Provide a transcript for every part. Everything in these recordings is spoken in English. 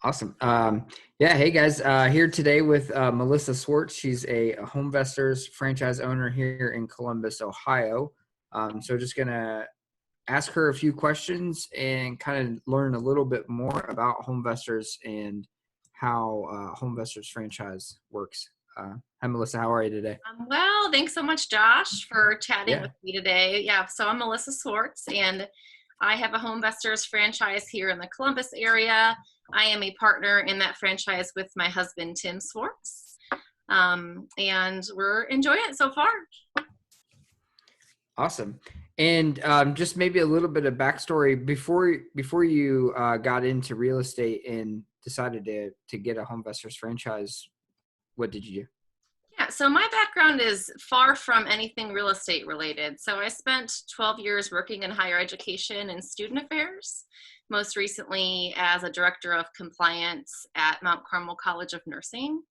Awesome. Yeah, hey guys, here today with Melissa Swartz. She's a HomeVestors franchise owner here in Columbus, Ohio. So just gonna ask her a few questions and kind of learn a little bit more about HomeVestors and how HomeVestors franchise works. Hi Melissa, how are you today? Well, thanks so much, Josh, for chatting Yeah. with me today. Yeah, so I'm Melissa Swartz, and I have a HomeVestors franchise here in the Columbus area. I am a partner in that franchise with my husband, Tim Swartz, and we're enjoying it so far. Awesome. And just maybe a little bit of backstory before you got into real estate and decided to get a HomeVestors franchise. What did you do? Yeah, so my background is far from anything real estate related. So I spent 12 years working in higher education and student affairs, most recently as a director of compliance at Mount Carmel College of Nursing.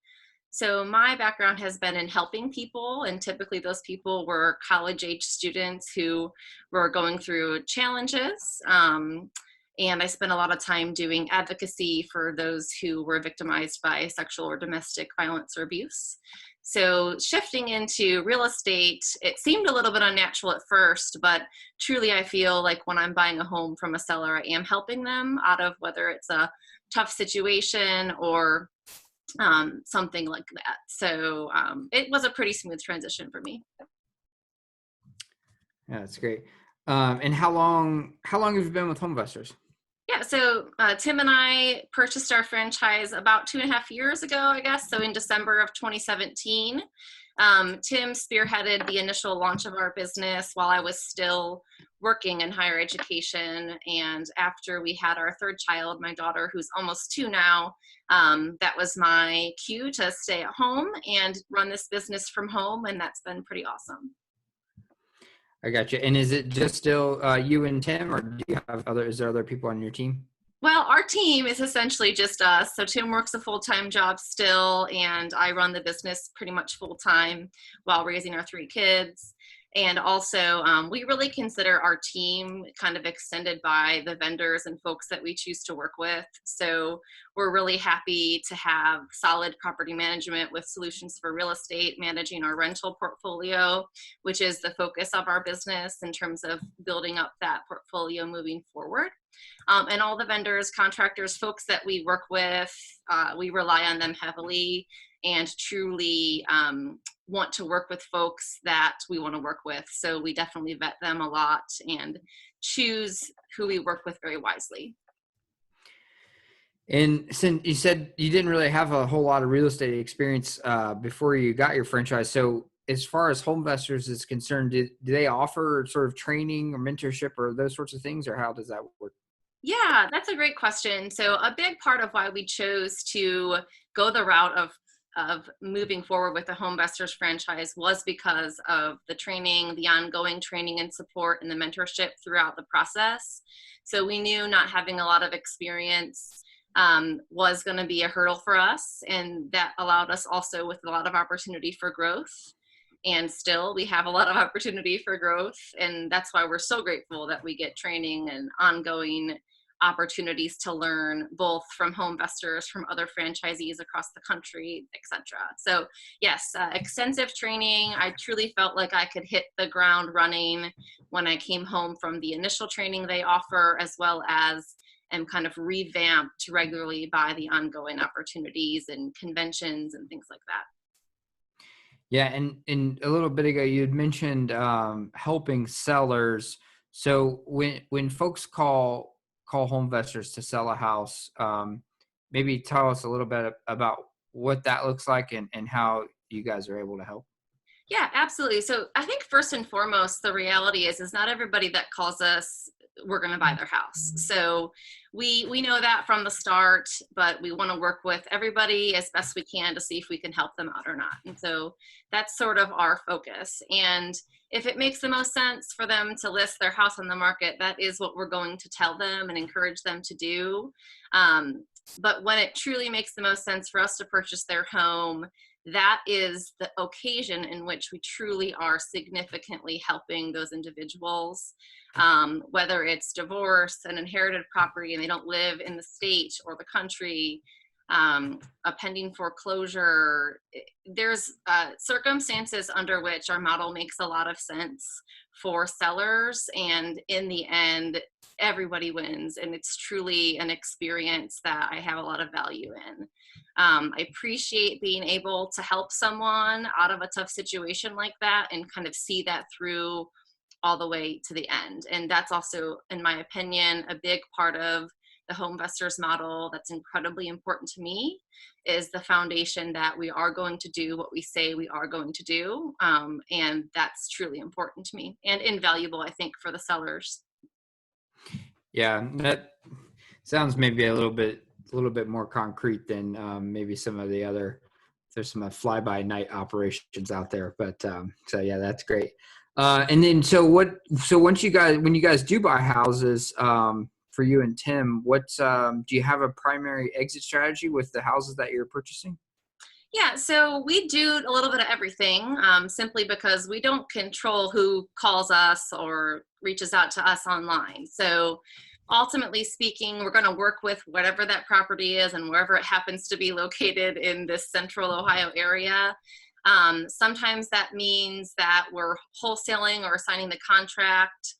So my background has been in helping people, and typically those people were college-age students who were going through challenges. And I spent a lot of time doing advocacy for those who were victimized by sexual or domestic violence or abuse. So shifting into real estate, it seemed a little bit unnatural at first, but truly I feel like when I'm buying a home from a seller, I am helping them out of whether it's a tough situation or something like that. So it was a pretty smooth transition for me. Yeah, that's great. And how long have you been with HomeVestors? Yeah, so Tim and I purchased our franchise about 2.5 years ago, I guess. So in December of 2017, Tim spearheaded the initial launch of our business while I was still working in higher education. And after we had our third child, my daughter, who's almost 2 now, that was my cue to stay at home and run this business from home. And that's been pretty awesome. I got you. And is it just still you and Tim, or do you have is there other people on your team? Well, our team is essentially just us. So Tim works a full-time job still, and I run the business pretty much full-time while raising our 3 kids. And also, we really consider our team kind of extended by the vendors and folks that we choose to work with. So we're really happy to have solid property management with solutions for real estate, managing our rental portfolio, which is the focus of our business in terms of building up that portfolio moving forward. And all the vendors, contractors, folks that we work with, we rely on them heavily and truly want to work with folks that we want to work with. So we definitely vet them a lot and choose who we work with very wisely. And since you said you didn't really have a whole lot of real estate experience before you got your franchise, so as far as HomeVestors is concerned, do they offer sort of training or mentorship or those sorts of things, or how does that work? Yeah, that's a great question. So a big part of why we chose to go the route of moving forward with the HomeVestors franchise was because of the training, the ongoing training and support and the mentorship throughout the process. So we knew not having a lot of experience was going to be a hurdle for us, and that allowed us also with a lot of opportunity for growth. And still, we have a lot of opportunity for growth, and that's why we're so grateful that we get training and ongoing opportunities to learn both from home investors, from other franchisees across the country, etc. So yes, extensive training. I truly felt like I could hit the ground running when I came home from the initial training they offer, as well as am kind of revamped regularly by the ongoing opportunities and conventions and things like that. Yeah, and a little bit ago you had mentioned helping sellers. So when folks call home investors to sell a house, maybe tell us a little bit about what that looks like and how you guys are able to help. Yeah, absolutely. So I think first and foremost, the reality is not everybody that calls us, we're going to buy their house. So we know that from the start, but we want to work with everybody as best we can to see if we can help them out or not. And so that's sort of our focus. And if it makes the most sense for them to list their house on the market, that is what we're going to tell them and encourage them to do. But when it truly makes the most sense for us to purchase their home, that is the occasion in which we truly are significantly helping those individuals, whether it's divorce, an inherited property, and they don't live in the state or the country, a pending foreclosure. There's circumstances under which our model makes a lot of sense for sellers, and in the end, everybody wins, and it's truly an experience that I have a lot of value in. I appreciate being able to help someone out of a tough situation like that and kind of see that through all the way to the end. And that's also, in my opinion, a big part of the HomeVestors model that's incredibly important to me, is the foundation that we are going to do what we say we are going to do. And that's truly important to me and invaluable, I think, for the sellers. Yeah, that sounds maybe a little bit more concrete than maybe some of the other. There's some fly-by-night operations out there, but so yeah, that's great. And then so when you guys do buy houses, for you and Tim, do you have a primary exit strategy with the houses that you're purchasing? Yeah, so we do a little bit of everything, simply because we don't control who calls us or reaches out to us online. So ultimately speaking, we're going to work with whatever that property is and wherever it happens to be located in this central Ohio area. Sometimes that means that we're wholesaling or signing the contract.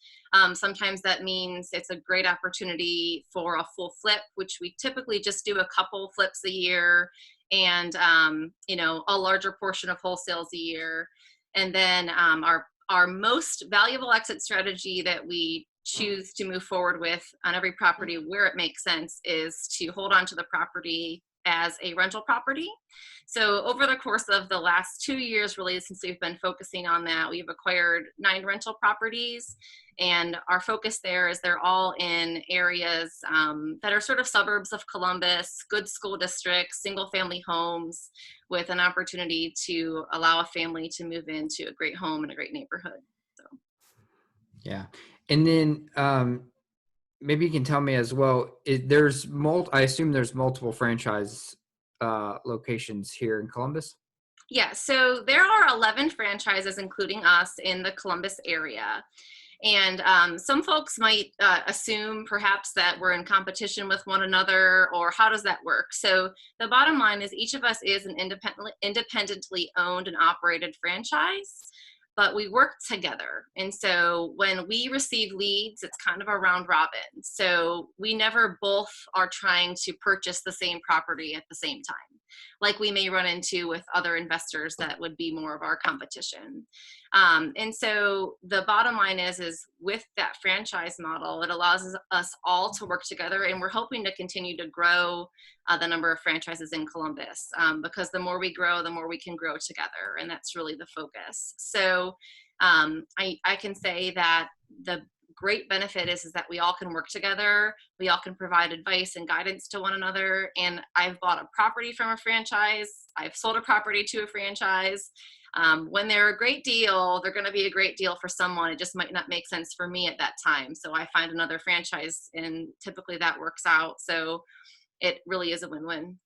Sometimes that means it's a great opportunity for a full flip, which we typically just do a couple flips a year, and a larger portion of wholesales a year. And then our most valuable exit strategy that we choose to move forward with on every property where it makes sense is to hold on to the property as a rental property. So over the course of the last 2 years, really, since we've been focusing on that, we've acquired 9 rental properties. And our focus there is they're all in areas that are sort of suburbs of Columbus, good school districts, single family homes with an opportunity to allow a family to move into a great home in a great neighborhood. So. Yeah. And then maybe you can tell me as well, I assume there's multiple franchise locations here in Columbus? Yeah, so there are 11 franchises, including us, in the Columbus area. And some folks might assume perhaps that we're in competition with one another, or how does that work? So the bottom line is each of us is an independently owned and operated franchise, but we work together. And so when we receive leads, it's kind of a round robin. So we never both are trying to purchase the same property at the same time, like we may run into with other investors that would be more of our competition. And so the bottom line is with that franchise model, it allows us all to work together, and we're hoping to continue to grow the number of franchises in Columbus, because the more we grow, the more we can grow together, and that's really the focus. So I can say that the great benefit is that we all can work together, we all can provide advice and guidance to one another, and I've bought a property from a franchise, I've sold a property to a franchise. When they're a great deal, they're going to be a great deal for someone. It just might not make sense for me at that time. So I find another franchise, and typically that works out. So it really is a win-win.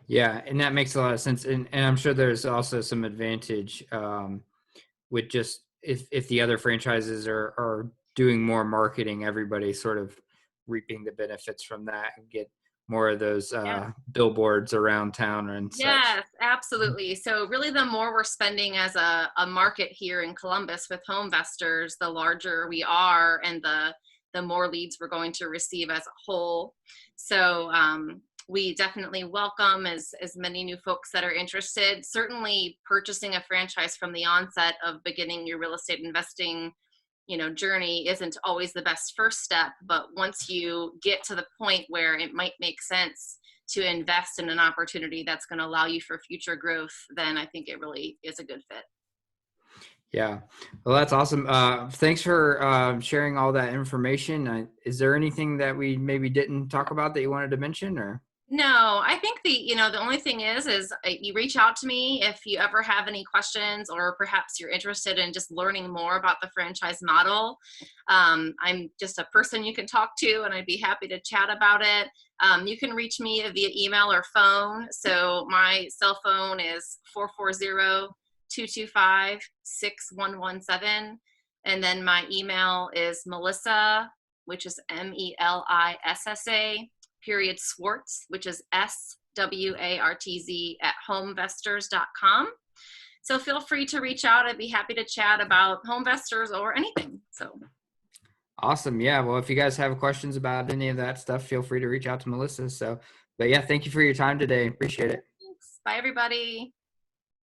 Yeah, and that makes a lot of sense. And I'm sure there's also some advantage with just if the other franchises are doing more marketing, everybody sort of reaping the benefits from that and get more of those billboards around town and such. Yes, absolutely. So really the more we're spending as a market here in Columbus with HomeVestors, the larger we are and the more leads we're going to receive as a whole. So we definitely welcome as many new folks that are interested. Certainly purchasing a franchise from the onset of beginning your real estate investing journey isn't always the best first step, but once you get to the point where it might make sense to invest in an opportunity that's going to allow you for future growth, then I think it really is a good fit. Yeah. Well, that's awesome. Thanks for sharing all that information. Is there anything that we maybe didn't talk about that you wanted to mention, or? No, I think the only thing is you reach out to me if you ever have any questions, or perhaps you're interested in just learning more about the franchise model. I'm just a person you can talk to, and I'd be happy to chat about it. You can reach me via email or phone. So my cell phone is 440-225-6117. And then my email is Melissa, which is MELISSA, period Swartz, which is SWARTZ at HomeVestors.com. So feel free to reach out. I'd be happy to chat about HomeVestors or anything. So Awesome. Yeah. Well, if you guys have questions about any of that stuff, feel free to reach out to Melissa. So, but yeah, thank you for your time today. Appreciate it. thanks. Bye, everybody.